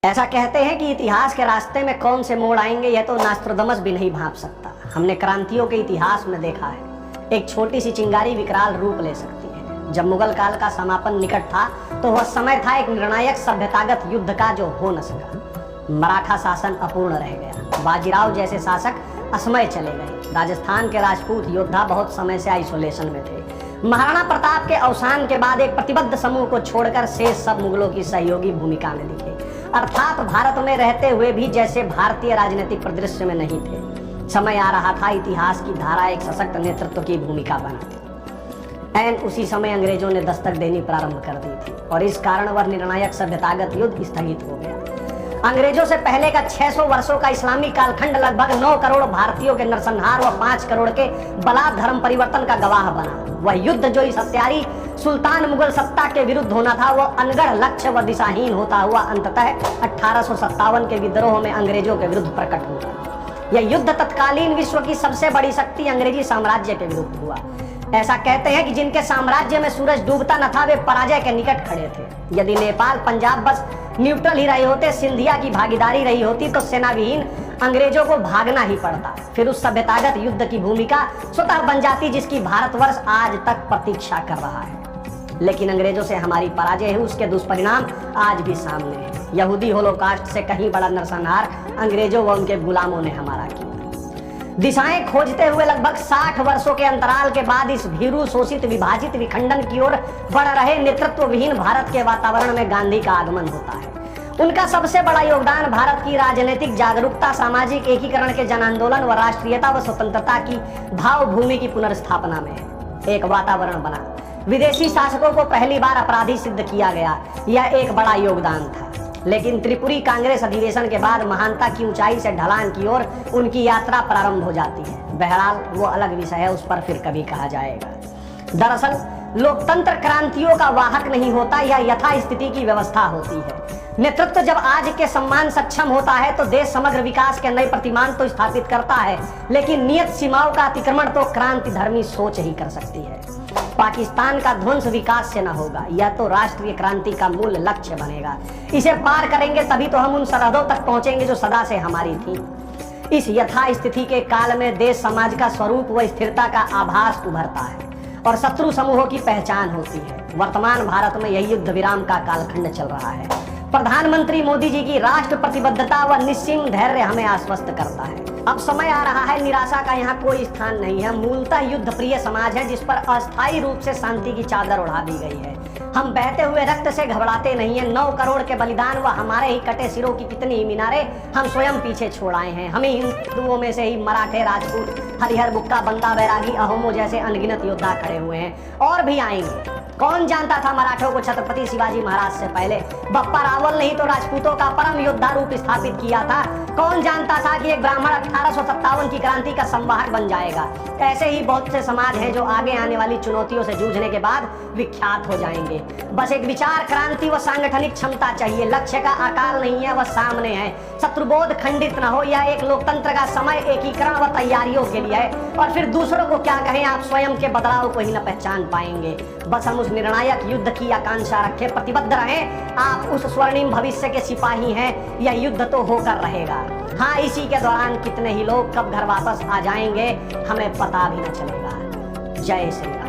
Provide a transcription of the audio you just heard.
ऐसा कहते हैं कि इतिहास के रास्ते में कौन से मोड़ आएंगे यह तो नास्ट्रोदमस भी नहीं भांप सकता। हमने क्रांतियों के इतिहास में देखा है, एक छोटी सी चिंगारी विकराल रूप ले सकती है। जब मुगल काल का समापन निकट था तो वह समय था एक निर्णायक सभ्यतागत युद्ध का जो हो न सका। मराठा शासन अपूर्ण रह गया, बाजीराव जैसे शासक असमय चले गए, राजस्थान के राजपूत योद्धा बहुत समय से आइसोलेशन में थे। महाराणा प्रताप के अवसान के बाद एक प्रतिबद्ध समूह को छोड़कर शेष सब मुगलों की सहयोगी भूमिका में दिखे, अर्थात भारत में रहते हुए भी जैसे भारतीय राजनीतिक परिदृश्य में नहीं थे। समय आ रहा था इतिहास की धारा एक सशक्त नेतृत्व की भूमिका बनाती। ऐन उसी समय अंग्रेजों ने दस्तक देनी प्रारंभ कर दी थी और इस कारण वह निर्णायक सभ्यतागत युद्ध स्थगित हो गया। अंग्रेजों से पहले का 600 वर्षों का इस्लामी कालखंड लगभग 9 करोड़ भारतीयों के नरसंहार व 5 करोड़ के बलात् धर्म परिवर्तन का गवाह बना। वह युद्ध जो इस हत्यारी सुल्तान मुगल सत्ता के विरुद्ध होना था, वह अनगढ़ लक्ष्य व दिशाहीन होता हुआ अंततः 1857 के विद्रोह में अंग्रेजों के विरुद्ध प्रकट हुआ। यह युद्ध तत्कालीन विश्व की सबसे बड़ी शक्ति अंग्रेजी साम्राज्य के विरुद्ध हुआ। ऐसा कहते हैं कि जिनके साम्राज्य में सूरज डूबता न था वे पराजय के निकट खड़े थे। यदि नेपाल पंजाब बस न्यूट्रल ही रहे होते, सिंधिया की भागीदारी रही होती, तो सेनाविहीन अंग्रेजों को भागना ही पड़ता। फिर उस सभ्यतागत युद्ध की भूमिका स्वतः बन जाती जिसकी भारतवर्ष आज तक प्रतीक्षा कर रहा है। लेकिन अंग्रेजों से हमारी पराजय है, उसके दुष्परिणाम आज भी सामने हैं। यहूदी होलोकास्ट से कहीं बड़ा नरसंहार अंग्रेजों व उनके गुलामों ने हमारा किया। दिशाएं खोजते हुए लगभग 60 वर्षों के अंतराल के बाद इस भीरू शोषित विभाजित विखंडन की ओर बढ़ रहे नेतृत्व विहीन भारत के वातावरण में गांधी का आगमन होता है। उनका सबसे बड़ा योगदान भारत की राजनीतिक जागरूकता, सामाजिक एकीकरण के जन आंदोलन व राष्ट्रीयता व स्वतंत्रता की भावभूमि की पुनर्स्थापना में है। एक वातावरण बना, विदेशी शासकों को पहली बार अपराधी सिद्ध किया गया, यह एक बड़ा योगदान था। लेकिन त्रिपुरी कांग्रेस अधिवेशन के बाद महानता की ऊंचाई से ढलान की ओर उनकी यात्रा प्रारंभ हो जाती है। बहरहाल वो अलग विषय है, उस पर फिर कभी कहा जाएगा। दरअसल लोकतंत्र क्रांतियों का वाहक नहीं होता, यह यथास्थिति की व्यवस्था होती है। नेतृत्व जब आज के सम्मान सक्षम होता है तो देश समग्र विकास के नए प्रतिमान तो स्थापित करता है, लेकिन नियत सीमाओं का अतिक्रमण तो क्रांति धर्मी सोच ही कर सकती है। पाकिस्तान का ध्वंस विकास से न होगा, यह तो राष्ट्रीय क्रांति का मूल लक्ष्य बनेगा। इसे पार करेंगे तभी तो हम उन सरहदों तक पहुंचेंगे जो सदा से हमारी थी। इस यथास्थिति के काल में देश समाज का स्वरूप व स्थिरता का आभास उभरता है और शत्रु समूहों की पहचान होती है। वर्तमान भारत में यही युद्ध विराम का कालखंड चल रहा है। प्रधानमंत्री मोदी जी की राष्ट्र प्रतिबद्धता व निस्सीम धैर्य हमें आश्वस्त करता है। अब समय आ रहा है, निराशा का यहाँ कोई स्थान नहीं है। मूलतः युद्ध प्रिय समाज है जिस पर अस्थायी रूप से शांति की चादर उड़ा दी गई है। हम बहते हुए रक्त से घबराते नहीं है। 9 करोड़ के बलिदान व हमारे ही कटे सिरों की कितनी ही मीनारें हम स्वयं पीछे छोड़ आए हैं। हमें हिंदुओं में से ही मराठे, राजपूत, हरिहर, बुक्का, बंदा, बैरागी, अहोमो जैसे अनगिनत योद्धा खड़े हुए हैं और भी आएंगे। कौन जानता था मराठों को छत्रपति शिवाजी महाराज से पहले बप्पा रावल ने ही तो राजपूतों का परम योद्धा रूप स्थापित किया था। कौन जानता था कि एक ब्राह्मण 1857 की क्रांति का संवाहक बन जाएगा। ऐसे ही बहुत से समाज हैं जो आगे आने वाली चुनौतियों से जूझने के बाद विख्यात हो जाएंगे। बस एक विचार क्रांति व सांगठनिक क्षमता चाहिए। लक्ष्य का अकाल नहीं है, वह सामने है। शत्रुबोध खंडित न हो। यह एक लोकतंत्र का समय एकीकरण व तैयारियों के लिए है और फिर दूसरों को क्या कहें, आप स्वयं के बदलाव को ही न पहचान पाएंगे। बस हम उस निर्णायक युद्ध की आकांक्षा रखें, प्रतिबद्ध रहें। आप उस स्वर्णिम भविष्य के सिपाही हैं। यह युद्ध तो होकर रहेगा। हाँ, इसी के दौरान कितने ही लोग कब घर वापस आ जाएंगे हमें पता भी न चलेगा। जय श्री राम।